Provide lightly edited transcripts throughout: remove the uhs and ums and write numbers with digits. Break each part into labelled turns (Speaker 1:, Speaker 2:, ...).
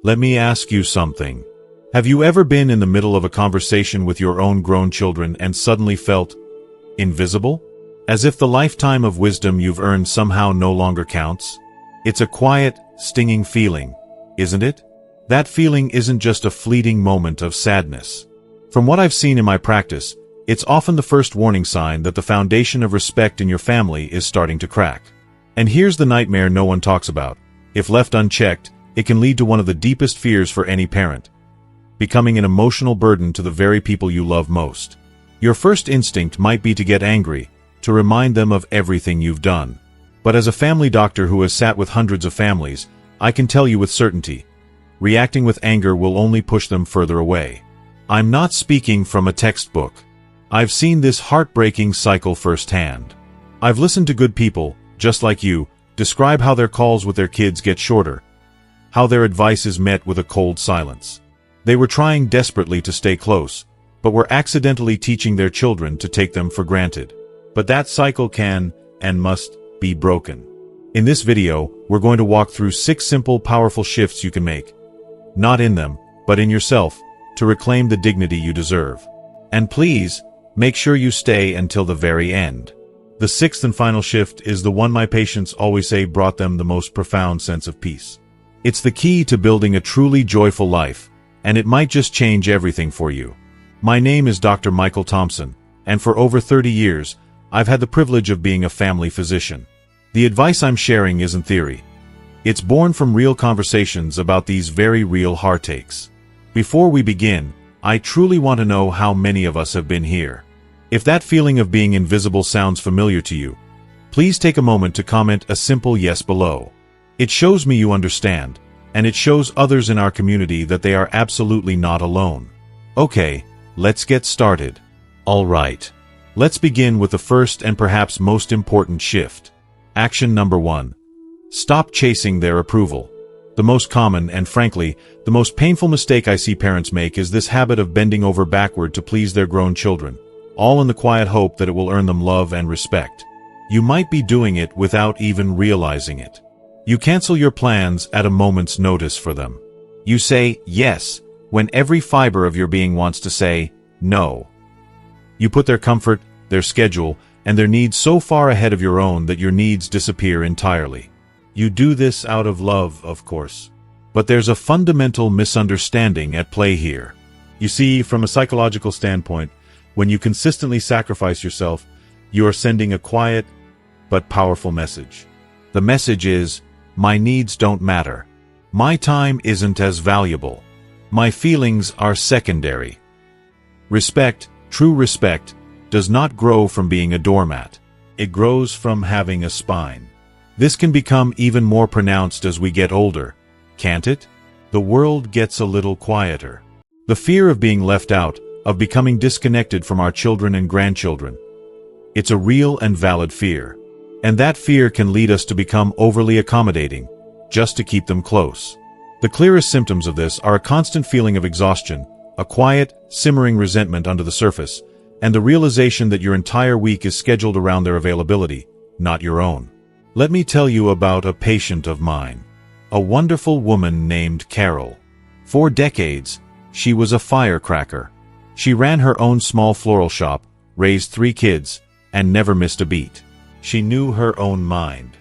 Speaker 1: Let me ask you something. Have you ever been in the middle of a conversation with your own grown children and suddenly felt invisible? As if the lifetime of wisdom you've earned somehow no longer counts? It's a quiet, stinging feeling, isn't it? That feeling isn't just a fleeting moment of sadness. From what I've seen in my practice, it's often the first warning sign that the foundation of respect in your family is starting to crack. And here's the nightmare no one talks about. If left unchecked, it can lead to one of the deepest fears for any parent: becoming an emotional burden to the very people you love most. Your first instinct might be to get angry, to remind them of everything you've done. But as a family doctor who has sat with hundreds of families, I can tell you with certainty, reacting with anger will only push them further away. I'm not speaking from a textbook. I've seen this heartbreaking cycle firsthand. I've listened to good people, just like you, describe how their calls with their kids get shorter, how their advice is met with a cold silence. They were trying desperately to stay close, but were accidentally teaching their children to take them for granted. But that cycle can, and must, be broken. In this video, we're going to walk through 6 simple, powerful shifts you can make. Not in them, but in yourself, to reclaim the dignity you deserve. And please, make sure you stay until the very end. The 6th and final shift is the one my patients always say brought them the most profound sense of peace. It's the key to building a truly joyful life, and it might just change everything for you. My name is Dr. Michael Thompson, and for over 30 years, I've had the privilege of being a family physician. The advice I'm sharing isn't theory. It's born from real conversations about these very real heartaches. Before we begin, I truly want to know how many of us have been here. If that feeling of being invisible sounds familiar to you, please take a moment to comment a simple yes below. It shows me you understand, and it shows others in our community that they are absolutely not alone. Okay, let's get started. All right. Let's begin with the first and perhaps most important shift. Action number 1. Stop chasing their approval. The most common and, frankly, the most painful mistake I see parents make is this habit of bending over backward to please their grown children, all in the quiet hope that it will earn them love and respect. You might be doing it without even realizing it. You cancel your plans at a moment's notice for them. You say yes when every fiber of your being wants to say no. You put their comfort, their schedule, and their needs so far ahead of your own that your needs disappear entirely. You do this out of love, of course. But there's a fundamental misunderstanding at play here. You see, from a psychological standpoint, when you consistently sacrifice yourself, you are sending a quiet but powerful message. The message is, my needs don't matter. My time isn't as valuable. My feelings are secondary. Respect, true respect, does not grow from being a doormat. It grows from having a spine. This can become even more pronounced as we get older, can't it? The world gets a little quieter. The fear of being left out, of becoming disconnected from our children and grandchildren. It's a real and valid fear. And that fear can lead us to become overly accommodating, just to keep them close. The clearest symptoms of this are a constant feeling of exhaustion, a quiet, simmering resentment under the surface, and the realization that your entire week is scheduled around their availability, not your own. Let me tell you about a patient of mine. A wonderful woman named Carol. For decades, she was a firecracker. She ran her own small floral shop, raised 3 kids, and never missed a beat. She knew her own mind.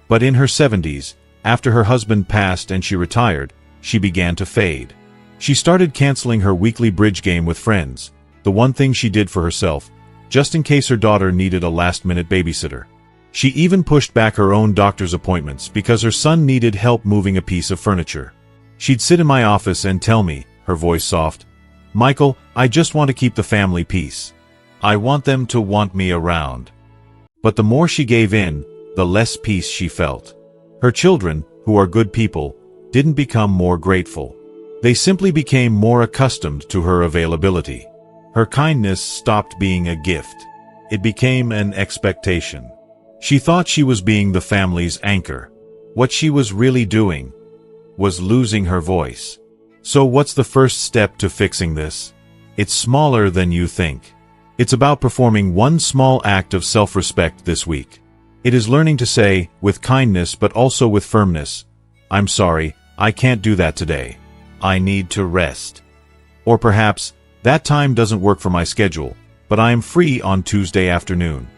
Speaker 1: But in her 70s, after her husband passed and she retired, she began to fade. She started canceling her weekly bridge game with friends, the one thing she did for herself, just in case her daughter needed a last-minute babysitter. She even pushed back her own doctor's appointments because her son needed help moving a piece of furniture. She'd sit in my office and tell me, her voice soft, "Michael, I just want to keep the family peace. I want them to want me around." But the more she gave in, the less peace she felt. Her children, who are good people, didn't become more grateful. They simply became more accustomed to her availability. Her kindness stopped being a gift. It became an expectation. She thought she was being the family's anchor. What she was really doing was losing her voice. So what's the first step to fixing this? It's smaller than you think. It's about performing one small act of self-respect this week. It is learning to say, with kindness but also with firmness, "I'm sorry, I can't do that today." I need to rest. Or perhaps, that time doesn't work for my schedule, but I am free on Tuesday afternoon.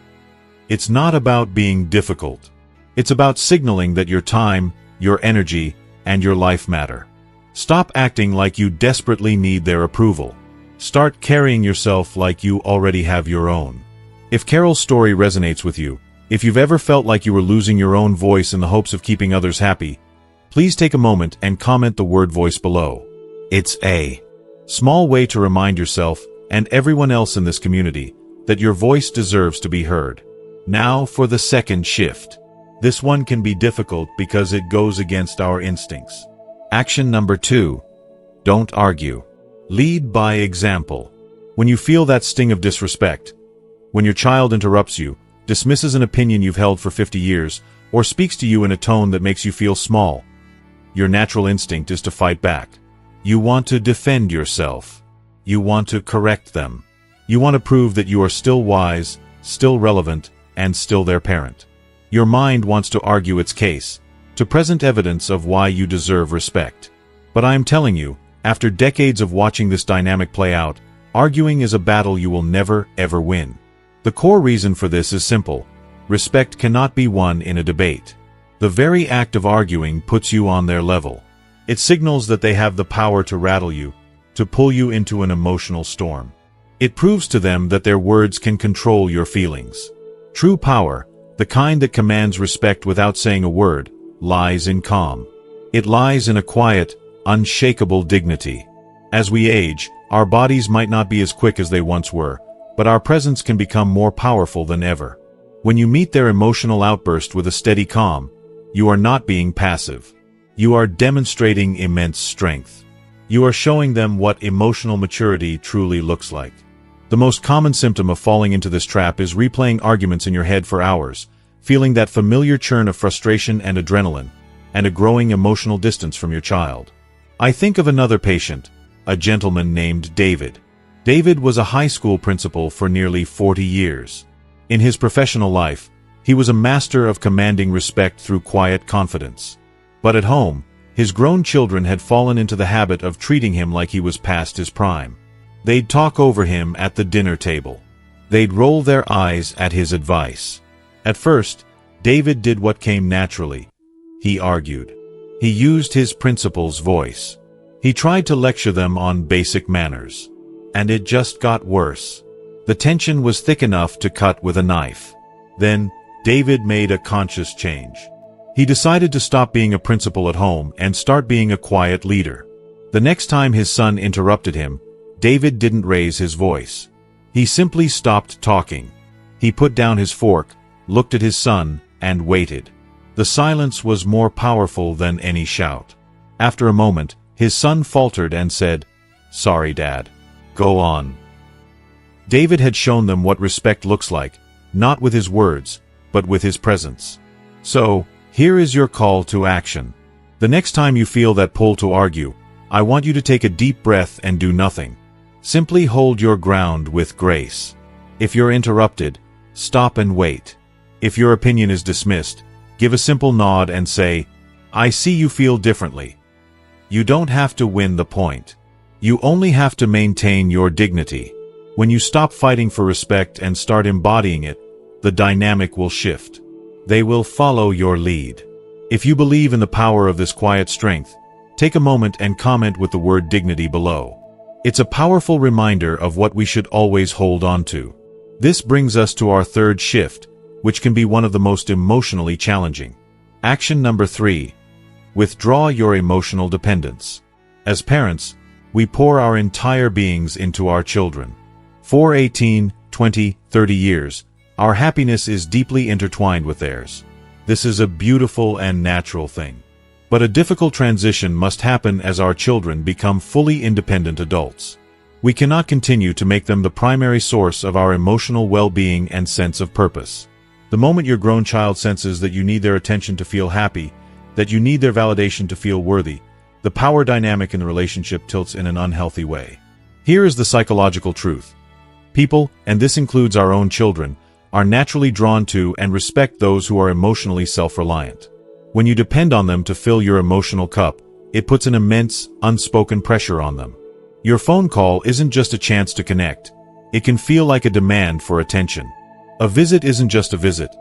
Speaker 1: It's not about being difficult. It's about signaling that your time, your energy, and your life matter. Stop acting like you desperately need their approval. Start carrying yourself like you already have your own. If Carol's story resonates with you, if you've ever felt like you were losing your own voice in the hopes of keeping others happy, please take a moment and comment the word voice below. It's a small way to remind yourself and everyone else in this community that your voice deserves to be heard. Now for the second shift. This one can be difficult because it goes against our instincts. Action number 2. Don't argue. Lead by example. When you feel that sting of disrespect, when your child interrupts you, dismisses an opinion you've held for 50 years, or speaks to you in a tone that makes you feel small, your natural instinct is to fight back. You want to defend yourself. You want to correct them. You want to prove that you are still wise, still relevant, and still their parent. Your mind wants to argue its case, to present evidence of why you deserve respect. But I am telling you, after decades of watching this dynamic play out, arguing is a battle you will never, ever win. The core reason for this is simple. Respect cannot be won in a debate. The very act of arguing puts you on their level. It signals that they have the power to rattle you, to pull you into an emotional storm. It proves to them that their words can control your feelings. True power, the kind that commands respect without saying a word, lies in calm. It lies in a quiet, unshakable dignity. As we age, our bodies might not be as quick as they once were, but our presence can become more powerful than ever. When you meet their emotional outburst with a steady calm, you are not being passive. You are demonstrating immense strength. You are showing them what emotional maturity truly looks like. The most common symptom of falling into this trap is replaying arguments in your head for hours, feeling that familiar churn of frustration and adrenaline, and a growing emotional distance from your child. I think of another patient, a gentleman named David. David was a high school principal for nearly 40 years. In his professional life, he was a master of commanding respect through quiet confidence. But at home, his grown children had fallen into the habit of treating him like he was past his prime. They'd talk over him at the dinner table. They'd roll their eyes at his advice. At first, David did what came naturally. He argued. He used his principal's voice. He tried to lecture them on basic manners. And it just got worse. The tension was thick enough to cut with a knife. Then, David made a conscious change. He decided to stop being a principal at home and start being a quiet leader. The next time his son interrupted him, David didn't raise his voice. He simply stopped talking. He put down his fork, looked at his son, and waited. The silence was more powerful than any shout. After a moment, his son faltered and said, "Sorry, Dad. Go on." David had shown them what respect looks like, not with his words, but with his presence. So, here is your call to action. The next time you feel that pull to argue, I want you to take a deep breath and do nothing. Simply hold your ground with grace. If you're interrupted, stop and wait. If your opinion is dismissed, give a simple nod and say, "I see you feel differently." You don't have to win the point. You only have to maintain your dignity. When you stop fighting for respect and start embodying it, the dynamic will shift. They will follow your lead. If you believe in the power of this quiet strength, take a moment and comment with the word dignity below. It's a powerful reminder of what we should always hold on to. This brings us to our third shift, which can be one of the most emotionally challenging. Action number 3. Withdraw your emotional dependence. As parents, we pour our entire beings into our children. For 18, 20, 30 years, our happiness is deeply intertwined with theirs. This is a beautiful and natural thing. But a difficult transition must happen as our children become fully independent adults. We cannot continue to make them the primary source of our emotional well-being and sense of purpose. The moment your grown child senses that you need their attention to feel happy, that you need their validation to feel worthy, the power dynamic in the relationship tilts in an unhealthy way. Here is the psychological truth. People, and this includes our own children, are naturally drawn to and respect those who are emotionally self-reliant. When you depend on them to fill your emotional cup, it puts an immense, unspoken pressure on them. Your phone call isn't just a chance to connect. It can feel like a demand for attention. A visit isn't just a visit.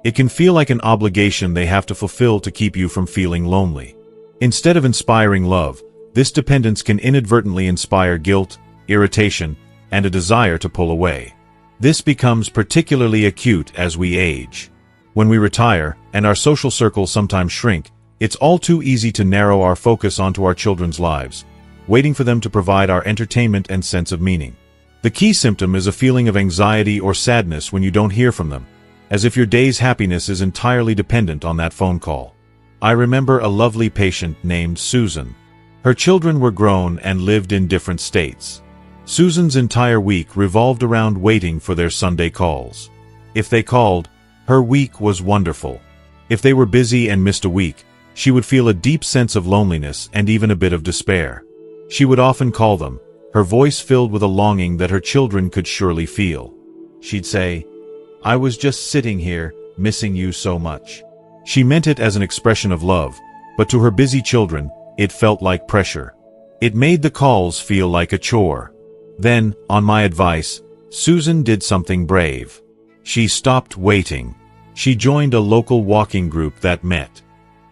Speaker 1: It can feel like an obligation they have to fulfill to keep you from feeling lonely. Instead of inspiring love, this dependence can inadvertently inspire guilt, irritation, and a desire to pull away. This becomes particularly acute as we age. When we retire, and our social circles sometimes shrink, it's all too easy to narrow our focus onto our children's lives, waiting for them to provide our entertainment and sense of meaning. The key symptom is a feeling of anxiety or sadness when you don't hear from them, as if your day's happiness is entirely dependent on that phone call. I remember a lovely patient named Susan. Her children were grown and lived in different states. Susan's entire week revolved around waiting for their Sunday calls. If they called, her week was wonderful. If they were busy and missed a week, she would feel a deep sense of loneliness and even a bit of despair. She would often call them, her voice filled with a longing that her children could surely feel. She'd say, "I was just sitting here, missing you so much." She meant it as an expression of love, but to her busy children, it felt like pressure. It made the calls feel like a chore. Then, on my advice, Susan did something brave. She stopped waiting. She joined a local walking group that met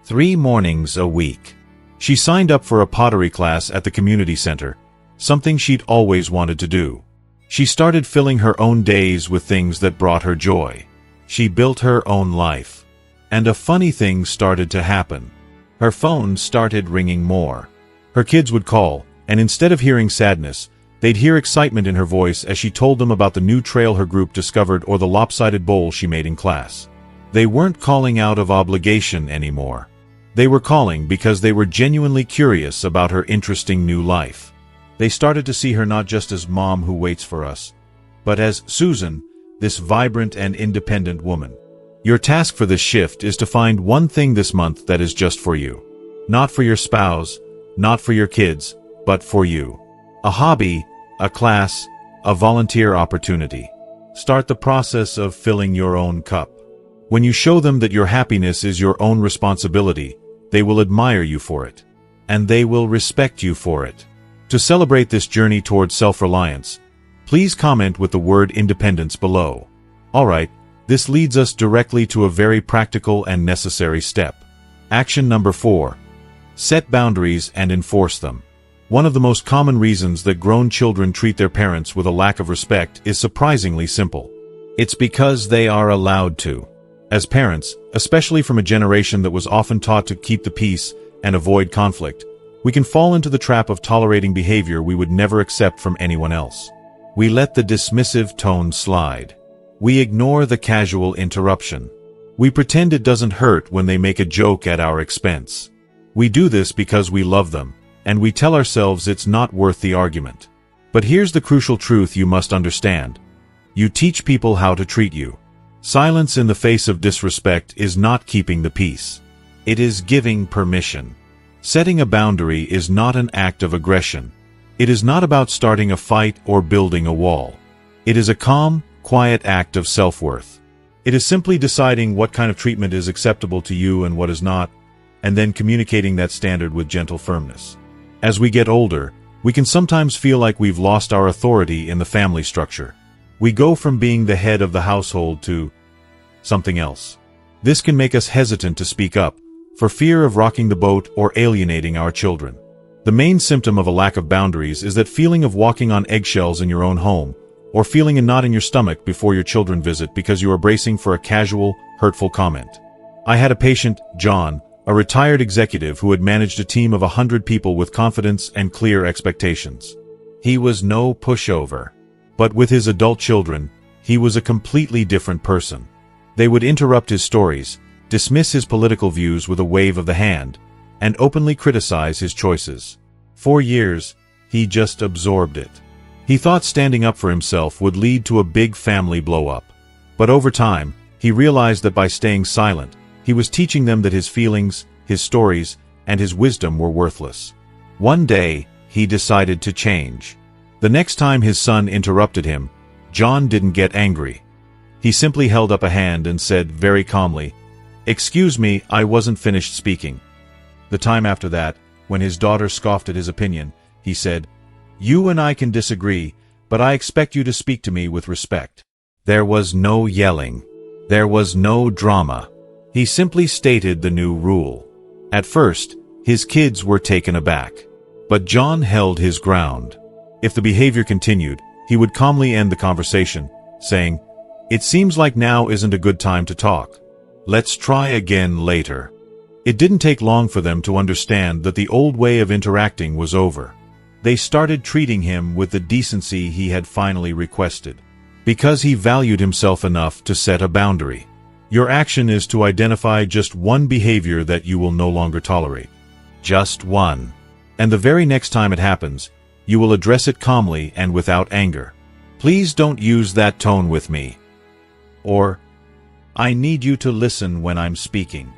Speaker 1: 3 mornings a week. She signed up for a pottery class at the community center, something she'd always wanted to do. She started filling her own days with things that brought her joy. She built her own life. And a funny thing started to happen. Her phone started ringing more. Her kids would call, and instead of hearing sadness, they'd hear excitement in her voice as she told them about the new trail her group discovered or the lopsided bowl she made in class. They weren't calling out of obligation anymore. They were calling because they were genuinely curious about her interesting new life. They started to see her not just as mom who waits for us, but as Susan, this vibrant and independent woman. Your task for this shift is to find one thing this month that is just for you. Not for your spouse, not for your kids, but for you. A hobby, a class, a volunteer opportunity. Start the process of filling your own cup. When you show them that your happiness is your own responsibility, they will admire you for it. And they will respect you for it. To celebrate this journey towards self-reliance, please comment with the word independence below. Alright, this leads us directly to a very practical and necessary step. Action number 4. Set boundaries and enforce them. One of the most common reasons that grown children treat their parents with a lack of respect is surprisingly simple. It's because they are allowed to. As parents, especially from a generation that was often taught to keep the peace and avoid conflict, we can fall into the trap of tolerating behavior we would never accept from anyone else. We let the dismissive tone slide. We ignore the casual interruption. We pretend it doesn't hurt when they make a joke at our expense. We do this because we love them, and we tell ourselves it's not worth the argument. But here's the crucial truth you must understand. You teach people how to treat you. Silence in the face of disrespect is not keeping the peace. It is giving permission. Setting a boundary is not an act of aggression. It is not about starting a fight or building a wall. It is a calm, quiet act of self-worth. It is simply deciding what kind of treatment is acceptable to you and what is not, and then communicating that standard with gentle firmness. As we get older, we can sometimes feel like we've lost our authority in the family structure. We go from being the head of the household to something else. This can make us hesitant to speak up, for fear of rocking the boat or alienating our children. The main symptom of a lack of boundaries is that feeling of walking on eggshells in your own home, or feeling a knot in your stomach before your children visit because you are bracing for a casual, hurtful comment. I had a patient, John, a retired executive who had managed a team of 100 people with confidence and clear expectations. He was no pushover. But with his adult children, he was a completely different person. They would interrupt his stories, dismiss his political views with a wave of the hand, and openly criticize his choices. For years, he just absorbed it. He thought standing up for himself would lead to a big family blow-up. But over time, he realized that by staying silent, he was teaching them that his feelings, his stories, and his wisdom were worthless. One day, he decided to change. The next time his son interrupted him, John didn't get angry. He simply held up a hand and said very calmly, "Excuse me, I wasn't finished speaking." The time after that, when his daughter scoffed at his opinion, he said, "You and I can disagree, but I expect you to speak to me with respect." There was no yelling. There was no drama. He simply stated the new rule. At first, his kids were taken aback. But John held his ground. If the behavior continued, he would calmly end the conversation, saying, "It seems like now isn't a good time to talk. Let's try again later." It didn't take long for them to understand that the old way of interacting was over. They started treating him with the decency he had finally requested. Because he valued himself enough to set a boundary. Your action is to identify just one behavior that you will no longer tolerate. Just one. And the very next time it happens, you will address it calmly and without anger. "Please don't use that tone with me." Or, "I need you to listen when I'm speaking."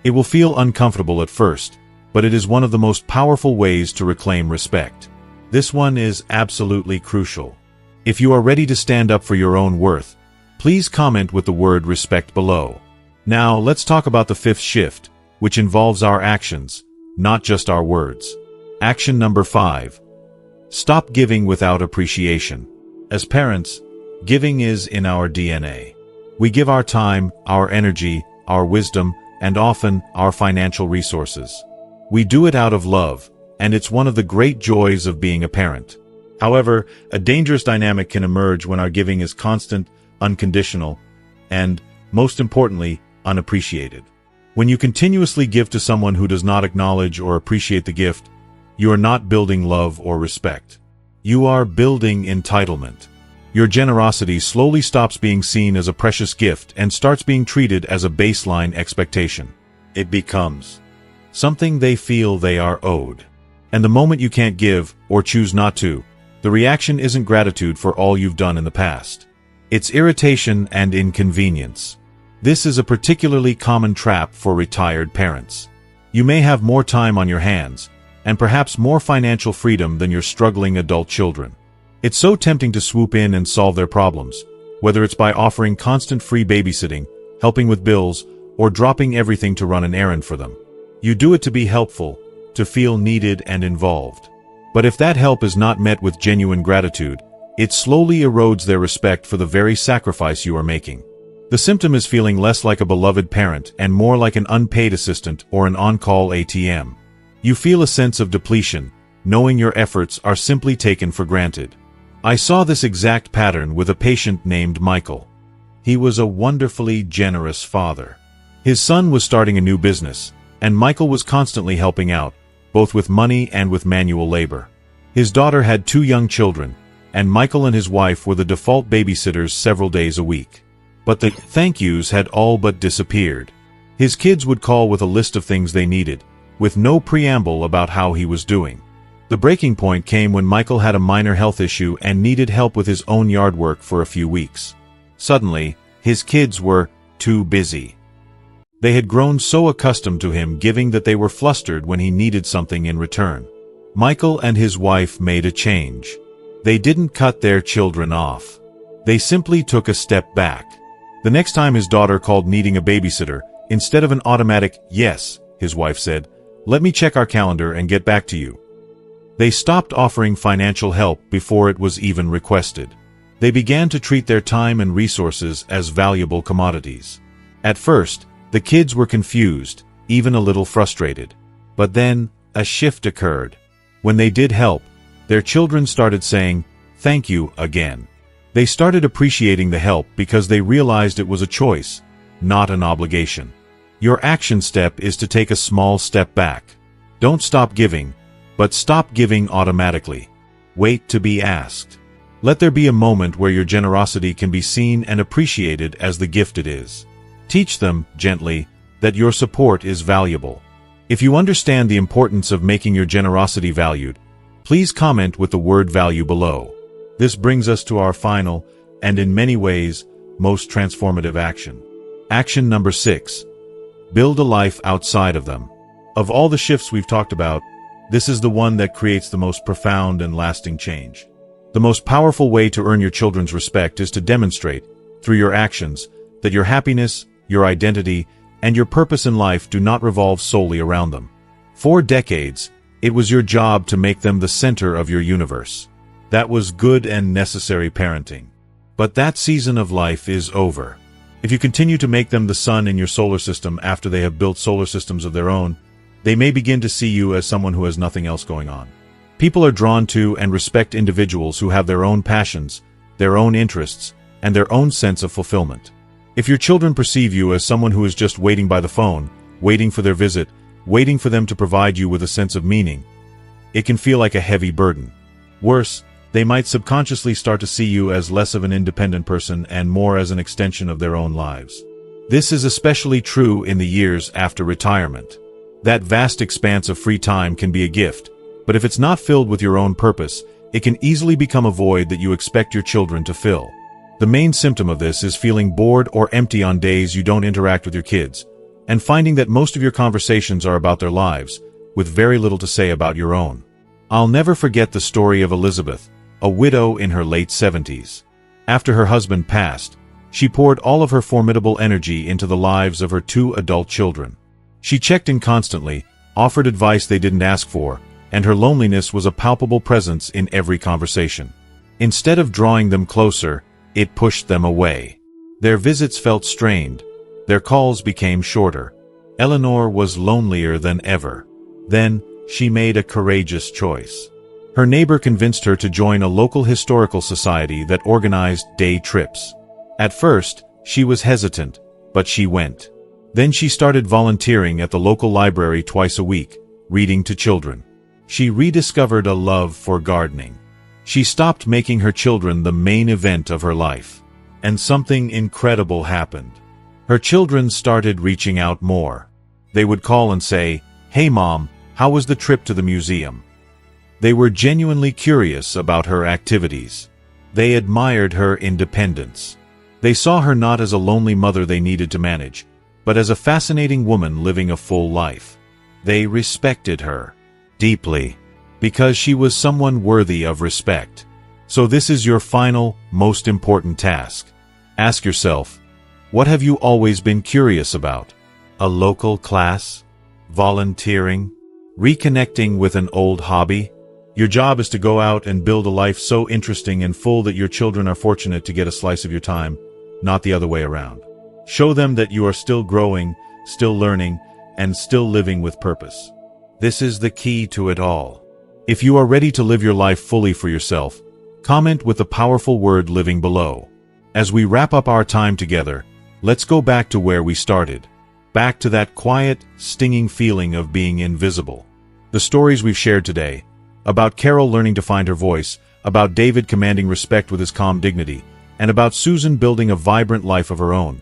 Speaker 1: It will feel uncomfortable at first, but it is one of the most powerful ways to reclaim respect. This one is absolutely crucial. If you are ready to stand up for your own worth, please comment with the word respect below. Now, let's talk about the fifth shift, which involves our actions, not just our words. Action number 5. Stop giving without appreciation. As parents, giving is in our DNA. We give our time, our energy, our wisdom, and often our financial resources. We do it out of love, and it's one of the great joys of being a parent. However, a dangerous dynamic can emerge when our giving is constant, unconditional, and, most importantly, unappreciated. When you continuously give to someone who does not acknowledge or appreciate the gift, you are not building love or respect. You are building entitlement. Your generosity slowly stops being seen as a precious gift and starts being treated as a baseline expectation. It becomes something they feel they are owed. And the moment you can't give, or choose not to, the reaction isn't gratitude for all you've done in the past. It's irritation and inconvenience. This is a particularly common trap for retired parents. You may have more time on your hands, and perhaps more financial freedom than your struggling adult children. It's so tempting to swoop in and solve their problems, whether it's by offering constant free babysitting, helping with bills, or dropping everything to run an errand for them. You do it to be helpful, to feel needed and involved. But if that help is not met with genuine gratitude, it slowly erodes their respect for the very sacrifice you are making. The symptom is feeling less like a beloved parent and more like an unpaid assistant or an on-call ATM. You feel a sense of depletion, knowing your efforts are simply taken for granted. I saw this exact pattern with a patient named Michael. He was a wonderfully generous father. His son was starting a new business, and Michael was constantly helping out, both with money and with manual labor. His daughter had 2 young children, and Michael and his wife were the default babysitters several days a week. But the thank yous had all but disappeared. His kids would call with a list of things they needed, with no preamble about how he was doing. The breaking point came when Michael had a minor health issue and needed help with his own yard work for a few weeks. Suddenly, his kids were too busy. They had grown so accustomed to him giving that they were flustered when he needed something in return. Michael and his wife made a change. They didn't cut their children off. They simply took a step back. The next time his daughter called needing a babysitter, instead of an automatic "yes," his wife said, "Let me check our calendar and get back to you." They stopped offering financial help before it was even requested. They began to treat their time and resources as valuable commodities. At first, the kids were confused, even a little frustrated. But then, a shift occurred. When they did help, their children started saying, "Thank you," again. They started appreciating the help because they realized it was a choice, not an obligation. Your action step is to take a small step back. Don't stop giving, but stop giving automatically. Wait to be asked. Let there be a moment where your generosity can be seen and appreciated as the gift it is. Teach them, gently, that your support is valuable. If you understand the importance of making your generosity valued, please comment with the word value below. This brings us to our final, and in many ways, most transformative action. Action number 6. Build a life outside of them. Of all the shifts we've talked about, this is the one that creates the most profound and lasting change. The most powerful way to earn your children's respect is to demonstrate, through your actions, that your happiness, your identity, and your purpose in life do not revolve solely around them. For decades, It was your job to make them the center of your universe. That was good and necessary parenting. But that season of life is over. If you continue to make them the sun in your solar system after they have built solar systems of their own, they may begin to see you as someone who has nothing else going on. People are drawn to and respect individuals who have their own passions, their own interests, and their own sense of fulfillment. If your children perceive you as someone who is just waiting by the phone, waiting for their visit, waiting for them to provide you with a sense of meaning, it can feel like a heavy burden. Worse, they might subconsciously start to see you as less of an independent person and more as an extension of their own lives. This is especially true in the years after retirement. That vast expanse of free time can be a gift, but if it's not filled with your own purpose, it can easily become a void that you expect your children to fill. The main symptom of this is feeling bored or empty on days you don't interact with your kids, and finding that most of your conversations are about their lives, with very little to say about your own. I'll never forget the story of Elizabeth, a widow in her late 70s. After her husband passed, she poured all of her formidable energy into the lives of her 2 adult children. She checked in constantly, offered advice they didn't ask for, and her loneliness was a palpable presence in every conversation. Instead of drawing them closer, it pushed them away. Their visits felt strained. Their calls became shorter. Eleanor was lonelier than ever. Then, she made a courageous choice. Her neighbor convinced her to join a local historical society that organized day trips. At first, she was hesitant, but she went. Then she started volunteering at the local library twice a week, reading to children. She rediscovered a love for gardening. She stopped making her children the main event of her life. And something incredible happened. Her children started reaching out more. They would call and say, "Hey Mom, how was the trip to the museum?" They were genuinely curious about her activities. They admired her independence. They saw her not as a lonely mother they needed to manage, but as a fascinating woman living a full life. They respected her deeply, because she was someone worthy of respect. So this is your final, most important task. Ask yourself, what have you always been curious about? A local class? Volunteering? Reconnecting with an old hobby? Your job is to go out and build a life so interesting and full that your children are fortunate to get a slice of your time, not the other way around. Show them that you are still growing, still learning, and still living with purpose. This is the key to it all. If you are ready to live your life fully for yourself, comment with the powerful word "living" below. As we wrap up our time together, let's go back to where we started. Back to that quiet, stinging feeling of being invisible. The stories we've shared today, about Carol learning to find her voice, about David commanding respect with his calm dignity, and about Susan building a vibrant life of her own.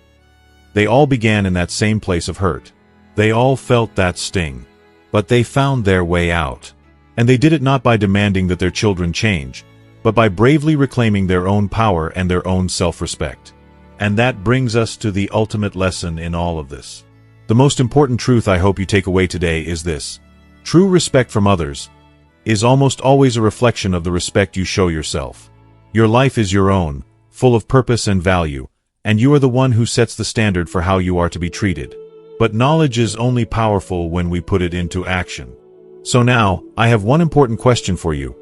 Speaker 1: They all began in that same place of hurt. They all felt that sting. But they found their way out. And they did it not by demanding that their children change, but by bravely reclaiming their own power and their own self-respect. And that brings us to the ultimate lesson in all of this. The most important truth I hope you take away today is this. True respect from others is almost always a reflection of the respect you show yourself. Your life is your own, full of purpose and value, and you are the one who sets the standard for how you are to be treated. But knowledge is only powerful when we put it into action. So now, I have one important question for you.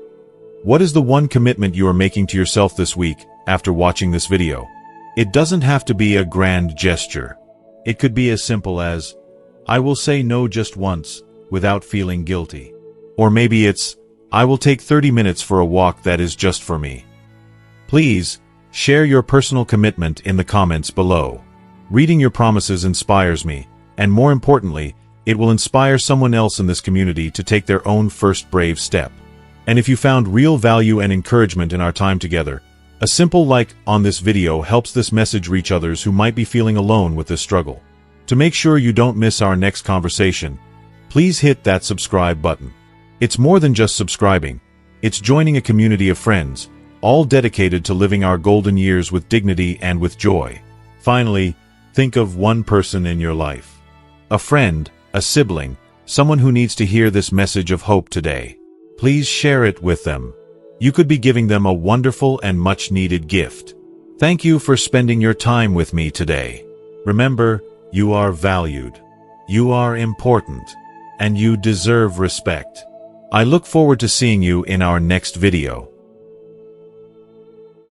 Speaker 1: What is the one commitment you are making to yourself this week after watching this video? It doesn't have to be a grand gesture. It could be as simple as, I will say no just once, without feeling guilty. Or maybe it's, I will take 30 minutes for a walk that is just for me. Please, share your personal commitment in the comments below. Reading your promises inspires me, and more importantly, it will inspire someone else in this community to take their own first brave step. And if you found real value and encouragement in our time together, a simple like on this video helps this message reach others who might be feeling alone with this struggle. To make sure you don't miss our next conversation, please hit that subscribe button. It's more than just subscribing. It's joining a community of friends, all dedicated to living our golden years with dignity and with joy. Finally, think of one person in your life. A friend, a sibling, someone who needs to hear this message of hope today. Please share it with them. You could be giving them a wonderful and much-needed gift. Thank you for spending your time with me today. Remember, you are valued. You are important. And you deserve respect. I look forward to seeing you in our next video.